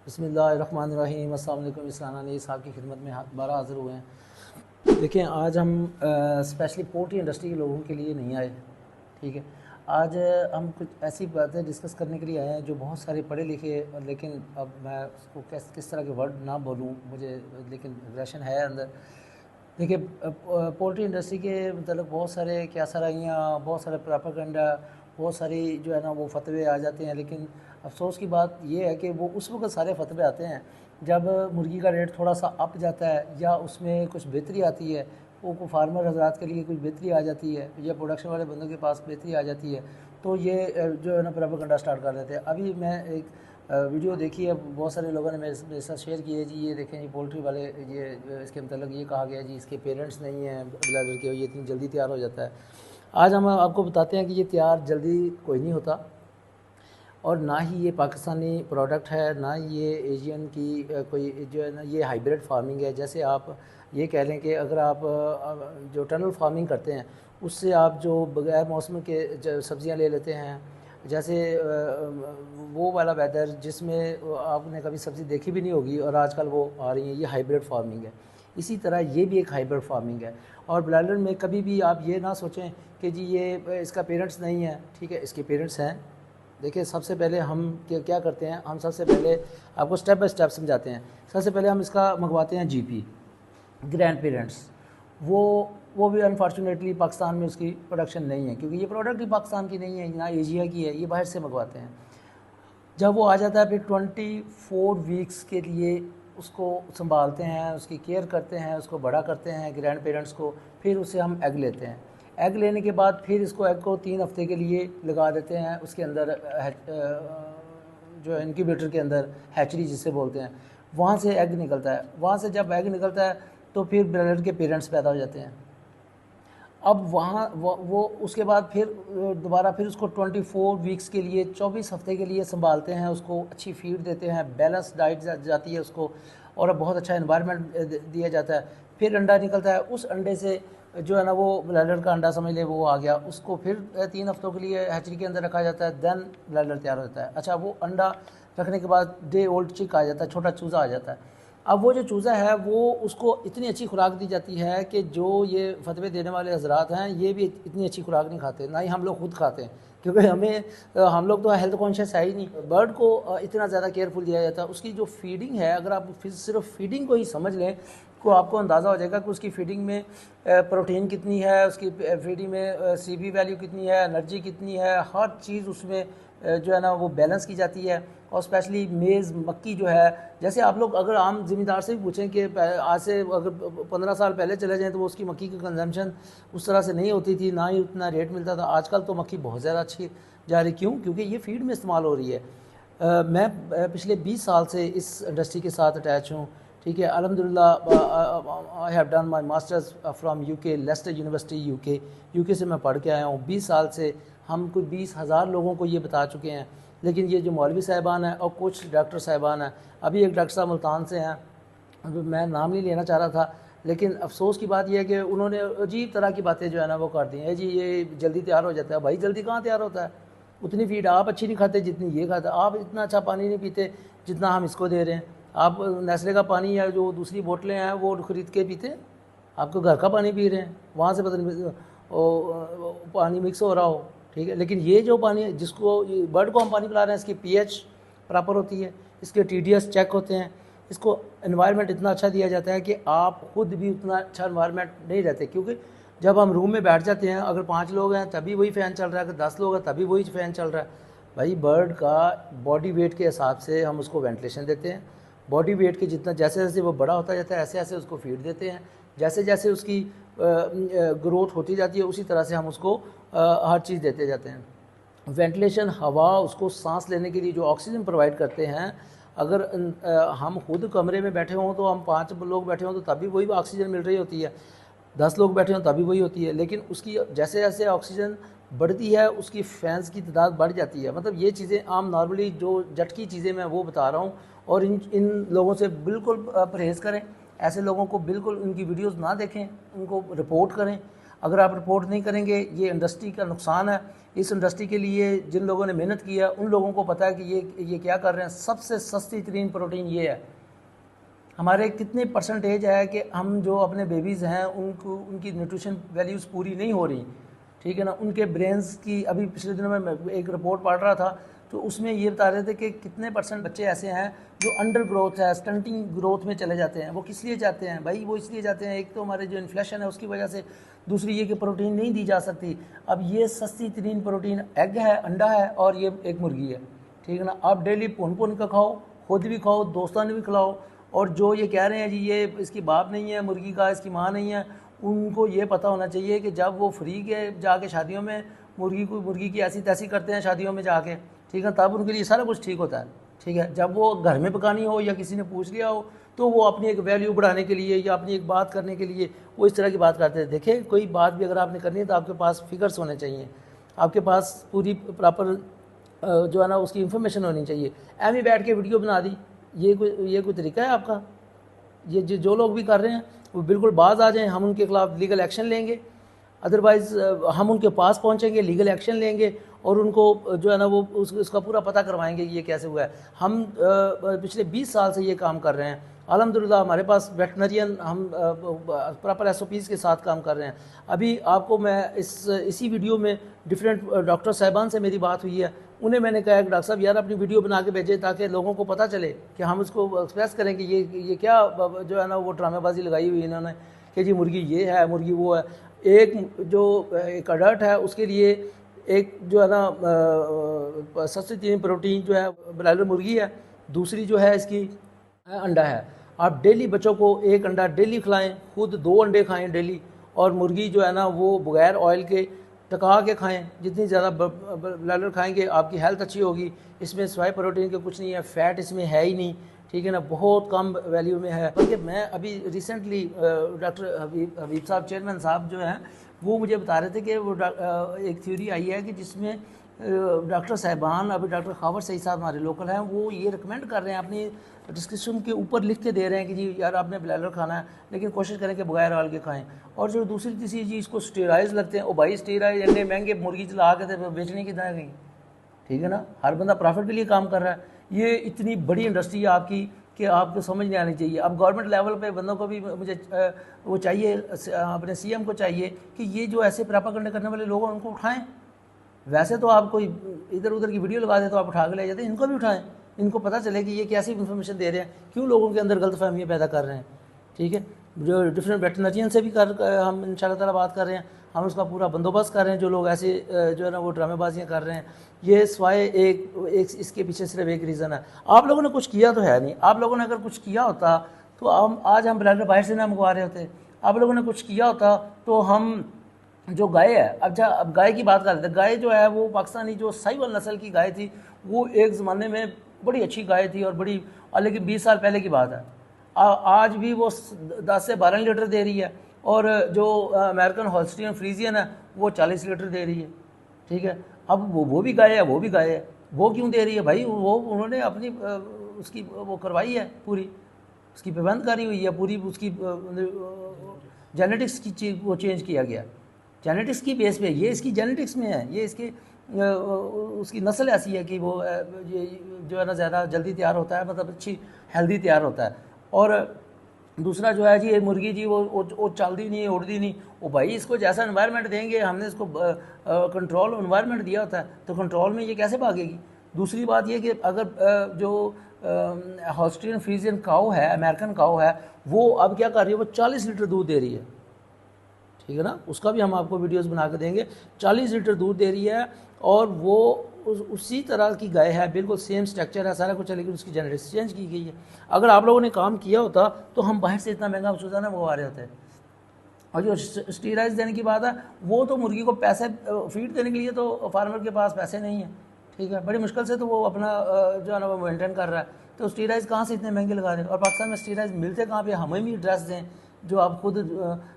बिस्मिल्लाहिर्रहमानिर्रहीम। अस्सलाम वालेकुम। इस्लाना अली साहब की खिदमत में दोबारा हाज़िर हुए हैं। देखिए, आज हम स्पेशली पोल्ट्री इंडस्ट्री के लोगों के लिए नहीं आए, ठीक है। आज हम कुछ ऐसी बातें डिस्कस करने के लिए आए हैं जो बहुत सारे पढ़े लिखे, लेकिन अब मैं उसको किस तरह के वर्ड ना बोलूँ मुझे, लेकिन एग्रेशन है अंदर। देखिए, पोल्ट्री इंडस्ट्री के मतलब बहुत सारे क्या सराहियाँ, बहुत सारे प्रोपेगेंडा, बहुत सारी जो है ना वो फतवे आ जाते हैं। लेकिन अफसोस की बात ये है कि वो उस वक्त सारे फतवे आते हैं जब मुर्गी का रेट थोड़ा सा अप जाता है या उसमें कुछ बेहतरी आती है, वो फार्मर हजरात के लिए कुछ बेहतरी आ जाती है या प्रोडक्शन वाले बंदों के पास बेहतरी आ जाती है, तो ये जो है ना प्रोपेगेंडा स्टार्ट कर देते हैं। अभी मैं एक वीडियो देखी है, बहुत सारे लोगों ने मेरे साथ शेयर की है जी, ये देखें जी पोल्ट्री वाले, ये इसके मतलब ये कहा गया जी इसके पेरेंट्स नहीं हैं ब्लाडर के, ये इतनी जल्दी तैयार हो जाता है। आज हम आपको बताते हैं कि ये तैयार जल्दी कोई नहीं होता, और ना ही ये पाकिस्तानी प्रोडक्ट है, ना ही ये एशियन की कोई जो है ना ये हाइब्रिड फार्मिंग है। जैसे आप ये कह लें कि अगर आप जो टनल फार्मिंग करते हैं उससे आप जो बगैर मौसम के सब्ज़ियाँ ले लेते हैं, जैसे वो वाला वेदर जिसमें आपने कभी सब्ज़ी देखी भी नहीं होगी और आजकल वो आ रही है, ये हाइब्रिड फार्मिंग है। इसी तरह ये भी एक हाइब्रिड फार्मिंग है। और ब्लाइलर में कभी भी आप ये ना सोचें कि जी ये इसका पेरेंट्स नहीं है, ठीक है, इसके पेरेंट्स हैं। देखिए, सबसे पहले हम क्या करते हैं, हम सबसे पहले आपको स्टेप बाय स्टेप समझाते हैं। सबसे पहले हम इसका मंगवाते हैं जीपी, ग्रैंड पेरेंट्स। वो भी अनफॉर्चुनेटली पाकिस्तान में उसकी प्रोडक्शन नहीं है, क्योंकि ये प्रोडक्ट ही पाकिस्तान की नहीं है, ना एशिया की है, ये बाहर से मंगवाते हैं। जब वो आ जाता है फिर 24 वीक्स के लिए उसको संभालते हैं, उसकी केयर करते हैं, उसको बड़ा करते हैं ग्रैंड पेरेंट्स को। फिर उससे हम एग लेते हैं। एग लेने के बाद फिर इसको एग को 3 हफ्ते के लिए लगा देते हैं उसके अंदर, जो इनक्यूबेटर के अंदर, हैचरी जिसे बोलते हैं, वहाँ से एग निकलता है। वहाँ से जब एग निकलता है तो फिर ब्रॉयलर के पेरेंट्स पैदा हो जाते हैं। अब वहाँ वो उसके बाद फिर दोबारा फिर उसको 24 वीक्स के लिए, 24 हफ्ते के लिए संभालते हैं, उसको अच्छी फीड देते हैं, बैलेंस डाइट जाती है उसको, और बहुत अच्छा इन्वायरमेंट दिया जाता है। फिर अंडा निकलता है, उस अंडे से जो है ना वो ब्लाइलर का अंडा समझ ले वो आ गया, उसको फिर 3 हफ्तों के लिए हैचरी के अंदर रखा जाता है, देन ब्लाइलर तैयार होता है। अच्छा, वो अंडा रखने के बाद डे ओल्ड चिक आ जाता है, छोटा चूज़ा आ जाता है। अब वो जो चूज़ा है वो उसको इतनी अच्छी खुराक दी जाती है कि जो ये फतवे देने वाले हजरात हैं ये भी इतनी अच्छी खुराक नहीं खाते, ना ही हम लोग खुद खाते हैं, क्योंकि हम लोग तो हेल्थ कॉन्शियस है ही नहीं। बर्ड को इतना ज़्यादा केयरफुल दिया जाता है। उसकी जो फीडिंग है, अगर आप सिर्फ फीडिंग को ही समझ लें तो आपको अंदाज़ा हो जाएगा कि उसकी फीडिंग में प्रोटीन कितनी है, उसकी फीडिंग में सीबी वैल्यू कितनी है, एनर्जी कितनी है, हर चीज़ उसमें जो है ना वो बैलेंस की जाती है। और स्पेशली मेज़, मक्की जो है, जैसे आप लोग अगर आम ज़मींदार से भी पूछें कि आज से अगर 15 साल पहले चले जाएँ तो वो उसकी मक्की की कंजम्पशन उस तरह से नहीं होती थी, ना ही उतना रेट मिलता था। आजकल तो मक्की बहुत ज़्यादा अच्छी जा रही, क्यों? क्योंकि ये फीड में इस्तेमाल हो रही है। मैं पिछले 20 साल से इस इंडस्ट्री के साथ अटैच हूँ, ठीक है। अल्हम्दुलिल्लाह I have done my masters from UK, Leicester University UK से मैं पढ़ के आया हूँ। 20 साल से हम कोई 20,000 लोगों को ये बता चुके हैं। लेकिन ये जो मौलवी साहिबान हैं और कुछ डॉक्टर साहिबान हैं, अभी एक डॉक्टर साहब मुल्तान से हैं, मैं नाम नहीं लेना चाह रहा था, लेकिन अफसोस की बात यह है कि उन्होंने अजीब तरह की बातें जो है ना वो कर दी हैं। जी ये जल्दी तैयार हो जाता है। भाई जल्दी कहाँ तैयार होता है? उतनी फीड आप अच्छी नहीं खाते जितनी ये खाता है। आप इतना अच्छा पानी नहीं पीते जितना हम इसको दे रहे हैं। आप नेस्ले का पानी या जो दूसरी बोतलें हैं वो ख़रीद के पीते, आपको घर का पानी पी रहे हैं, वहाँ से पता नहीं पानी मिक्स हो रहा हो, ठीक है। लेकिन ये जो पानी जिसको बर्ड को हम पानी पिला रहे हैं, इसकी पीएच प्रॉपर होती है, इसके टीडीएस चेक होते हैं, इसको एनवायरनमेंट इतना अच्छा दिया जाता है कि आप खुद भी उतना अच्छा एनवायरनमेंट नहीं रहते। क्योंकि जब हम रूम में बैठ जाते हैं, अगर 5 लोग हैं तभी वही फ़ैन चल रहा है, अगर 10 लोग हैं तभी वही फ़ैन चल रहा है। भाई बर्ड का बॉडी वेट के हिसाब से हम उसको वेंटिलेशन देते हैं। बॉडी वेट के जितना जैसे जैसे वो बड़ा होता जाता है ऐसे ऐसे उसको फीड देते हैं। जैसे जैसे उसकी ग्रोथ होती जाती है उसी तरह से हम उसको हर चीज़ देते जाते हैं। वेंटिलेशन, हवा, उसको सांस लेने के लिए जो ऑक्सीजन प्रोवाइड करते हैं, अगर हम खुद कमरे में बैठे हों तो हम 5 लोग बैठे हों तो तभी वही ऑक्सीजन मिल रही होती है, 10 लोग बैठे हों तभी वही होती है। लेकिन उसकी जैसे जैसे ऑक्सीजन बढ़ती है उसकी फैंस की तादाद बढ़ जाती है। मतलब ये चीज़ें आम नॉर्मली जो झटकी चीज़ें मैं वो बता रहा हूँ। और इन लोगों से बिल्कुल परहेज़ करें। ऐसे लोगों को बिल्कुल उनकी वीडियोस ना देखें, उनको रिपोर्ट करें। अगर आप रिपोर्ट नहीं करेंगे, ये इंडस्ट्री का नुकसान है। इस इंडस्ट्री के लिए जिन लोगों ने मेहनत की है उन लोगों को पता है कि ये क्या कर रहे हैं। सबसे सस्ती तरीन प्रोटीन ये है। हमारे कितने परसेंटेज है कि हम जो अपने बेबीज़ हैं उनको उनकी न्यूट्रिशन वैल्यूज़ पूरी नहीं हो रही, ठीक है ना। उनके ब्रेन्स की, अभी पिछले दिनों में मैं एक रिपोर्ट पढ़ रहा था तो उसमें ये बता रहे थे कि कितने परसेंट बच्चे ऐसे हैं जो अंडर ग्रोथ है, स्टंटिंग ग्रोथ में चले जाते हैं। वो किस लिए जाते हैं भाई? वो इसलिए जाते हैं, एक तो हमारे जो इन्फ्लेशन है उसकी वजह से, दूसरी ये कि प्रोटीन नहीं दी जा सकती। अब ये सस्ती तरीन प्रोटीन एग है, अंडा है और ये एक मुर्गी है, ठीक है ना। आप डेली पुन का खाओ, खुद भी खाओ, दोस्तों ने भी खिलाओ। और जो ये कह रहे हैं जी ये इसकी बाप नहीं है मुर्गी का, इसकी माँ नहीं है, उनको ये पता होना चाहिए कि जब वो फ्री के जाके शादियों में मुर्गी की ऐसी तैसी करते हैं शादियों में जाके, ठीक है, तब उनके लिए सारा कुछ ठीक होता है, ठीक है। जब वो घर में पकानी हो या किसी ने पूछ लिया हो तो वो अपनी एक वैल्यू बढ़ाने के लिए या अपनी एक बात करने के लिए वो इस तरह की बात करते हैं। देखें, कोई बात भी अगर आपने करनी है तो आपके पास फिगर्स होने चाहिए, आपके पास पूरी प्रॉपर जो है ना उसकी इन्फॉर्मेशन होनी चाहिए। एम ही बैठ के वीडियो बना दी, ये कोई तरीका है आपका? ये जो लोग भी कर रहे हैं वो बिल्कुल बाज आ जाएं, हम उनके खिलाफ लीगल एक्शन लेंगे। अदरवाइज़ हम उनके पास पहुंचेंगे, लीगल एक्शन लेंगे और उनको जो है ना वो उसका पूरा पता करवाएंगे कि ये कैसे हुआ है। हम पिछले 20 साल से ये काम कर रहे हैं अल्हम्दुलिल्लाह। हमारे पास वेटनरियन, हम प्रॉपर SOPs के साथ काम कर रहे हैं। अभी आपको मैं इसी वीडियो में डिफरेंट डॉक्टर साहिबान से मेरी बात हुई है, उन्हें मैंने कहा कि डॉक्टर साहब यार अपनी वीडियो बना के भेजें ताकि लोगों को पता चले कि हम उसको एक्सप्रेस करें कि ये क्या जो है ना वो ड्रामेबाजी लगाई हुई इन्होंने कि जी मुर्गी ये है, मुर्गी वो है। एक अडल्ट है उसके लिए एक जो है ना सस्ती तीन प्रोटीन जो है ब्रायलर मुर्गी है, दूसरी जो है इसकी अंडा है। आप डेली बच्चों को एक अंडा डेली खिलाएं, खुद 2 अंडे खाएं डेली, और मुर्गी जो है ना वो बगैर ऑयल के टका के खाएं। जितनी ज़्यादा ब्रायलर खाएंगे आपकी हेल्थ अच्छी होगी। इसमें सिवाय प्रोटीन के कुछ नहीं है, फैट इसमें है ही नहीं, ठीक है ना, बहुत कम वैल्यू में है। बल्कि मैं अभी रिसेंटली डॉक्टर हबीब साहब, चेयरमैन साहब जो हैं, वो मुझे बता रहे थे कि वो एक थ्योरी आई है कि जिसमें डॉक्टर साहिबान, अभी डॉक्टर खावर सही साहब हमारे लोकल हैं, वो ये रिकमेंड कर रहे हैं, अपनी डिस्क्रिप्शन के ऊपर लिख के दे रहे हैं कि जी यार आपने ब्रायलर खाना है लेकिन कोशिश करें कि बगैर ऑयल के खाएं। और जो दूसरी तीसरी चीज़ को स्टेराइज लगते हैं, वो भाई स्टेराइज इतने महंगे मुर्गी चला के थे बेचने की दाएँ गई, ठीक है ना। हर बंदा प्रॉफिट के लिए काम कर रहा है। ये इतनी बड़ी इंडस्ट्री है आपकी कि आपको समझ नहीं आनी चाहिए। अब गवर्नमेंट लेवल पे बंदों को भी मुझे वो चाहिए, अपने CM को चाहिए कि ये जो ऐसे प्रोपेगेंडा करने वाले लोग हैं उनको उठाएं। वैसे तो आप कोई इधर उधर की वीडियो लगा दे तो आप उठा के ले जाते हैं, इनको भी उठाएं, इनको पता चले कि ये कैसी इन्फॉर्मेशन दे रहे हैं, क्यों लोगों के अंदर गलतफहमियाँ पैदा कर रहे हैं, ठीक है। जो डिफरेंट वेटनरियन से भी हम इंशाल्लाह ताला बात कर रहे हैं, हम उसका पूरा बंदोबस्त कर रहे हैं। जो लोग ऐसे जो है ना वो ड्रामेबाजियाँ कर रहे हैं, ये सिवाय एक इसके पीछे सिर्फ एक रीज़न है, आप लोगों ने कुछ किया तो है नहीं। आप लोगों ने अगर कुछ किया होता तो आज हम ब्रायलर बाहर से ना मंगवा रहे होते। आप लोगों ने कुछ किया होता तो हम जो गाय है, अब गाय की बात कर रहे थे, गाय जो है वो पाकिस्तानी जो साहिवाल नस्ल की गाय थी, वो एक ज़माने में बड़ी अच्छी गाय थी और बड़ी, लेकिन 20 साल पहले की बात है। आज भी वो 10 से 12 लीटर दे रही है, और जो अमेरिकन हॉल्स्टीन फ्रीजियन है वो 40 लीटर दे रही है, ठीक है। अब वो भी गाय है, वो भी गाय है, वो क्यों दे रही है भाई? वो उन्होंने अपनी उसकी वो करवाई है, पूरी उसकी प्रबंधकारी हुई है, पूरी उसकी जेनेटिक्स की चीज़ वो चेंज किया गया, जेनेटिक्स की बेस पे। ये इसकी जेनेटिक्स में है, ये इसकी उसकी नस्ल ऐसी है कि वो ये जो है ना ज़्यादा जल्दी तैयार होता है, मतलब अच्छी हेल्दी तैयार होता है। और दूसरा जो है जी ये मुर्गी जी वो चलती नहीं है, उड़ती नहीं। वो भाई इसको जैसा एनवायरनमेंट देंगे, हमने इसको कंट्रोल एनवायरनमेंट दिया होता है तो कंट्रोल में ये कैसे भागेगी। दूसरी बात ये कि अगर जो हॉल्स्टीन फ्रीजियन काऊ है, अमेरिकन काऊ है, वो अब क्या कर रही है, वो 40 लीटर दूध दे रही है, ठीक है ना। उसका भी हम आपको वीडियोस बना के देंगे। 40 लीटर दूध दे रही है और वो उसी तरह की गाय है, बिल्कुल सेम स्ट्रक्चर है, सारा कुछ है, लेकिन उसकी जेनेटिक्स चेंज की गई है। अगर आप लोगों ने काम किया होता तो हम बाहर से इतना महंगा सुजाना मंगवा रहे होते। और जो स्टीराइज देने की बात है, वो तो मुर्गी को पैसे फीड देने के लिए तो फार्मर के पास पैसे नहीं है, ठीक है, बड़ी मुश्किल से तो वो अपना जो है ना वो मेंटेन कर रहा है। तो स्टीराइज कहाँ से इतने महंगे लगा रहे हैं? और पाकिस्तान में स्टीराइज मिलते कहाँ पे? हमें भी एड्रेस दें, जो आप खुद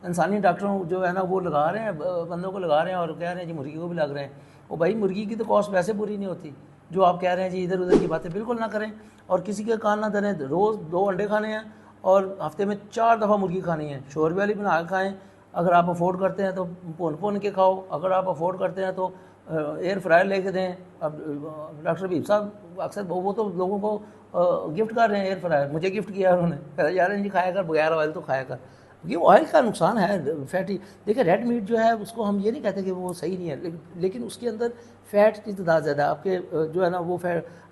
इंसानी डॉक्टरों जो है ना वो लगा रहे हैं, बंदों को लगा रहे हैं और कह रहे हैं जी मुर्गी को भी लग रहे हैं। वो भाई मुर्गी की तो कॉस्ट वैसे पूरी नहीं होती। जो आप कह रहे हैं जी इधर उधर की बातें बिल्कुल ना करें और किसी के कान ना धरें। रोज़ 2 अंडे खाने हैं और हफ्ते में 4 दफ़ा मुर्गी खानी है। शोरबे वाली बना के खाएँ अगर आप अफोर्ड करते हैं तो भून के खाओ, अगर आप अफोर्ड करते हैं तो एयर फ्रायर लेके दें। अब डॉक्टर हबीब साहब अक्सर वो तो लोगों को गिफ्ट कर रहे हैं एयर फ्रायर, मुझे गिफ्ट किया उन्होंने, कहा यार जी खाया कर, बगैर ऑयल तो खाया कर, क्योंकि ऑयल का नुकसान है फैटी। देखिए रेड मीट जो है उसको हम ये नहीं कहते कि वो सही नहीं है, लेकिन उसके अंदर फ़ैट की तादाद ज़्यादा है, आपके जो है ना वो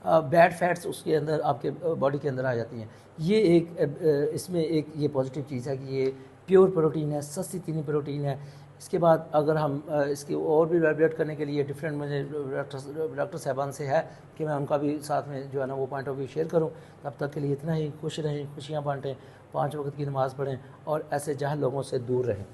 बैड फैट्स उसके अंदर आपके बॉडी के अंदर आ जाती हैं। ये एक इसमें एक ये पॉजिटिव चीज़ है कि ये प्योर प्रोटीन है, सस्ती तीनी प्रोटीन है। इसके बाद अगर हम इसकी और भी एवेलुएट करने के लिए डिफरेंट मुझे डॉक्टर साहबान से है कि मैं उनका भी साथ में जो है ना वो पॉइंट ऑफ व्यू शेयर करूं। तब तक के लिए इतना ही, खुश रहें, खुशियां बांटें, 5 वक्त की नमाज़ पढ़ें और ऐसे जहल लोगों से दूर रहें।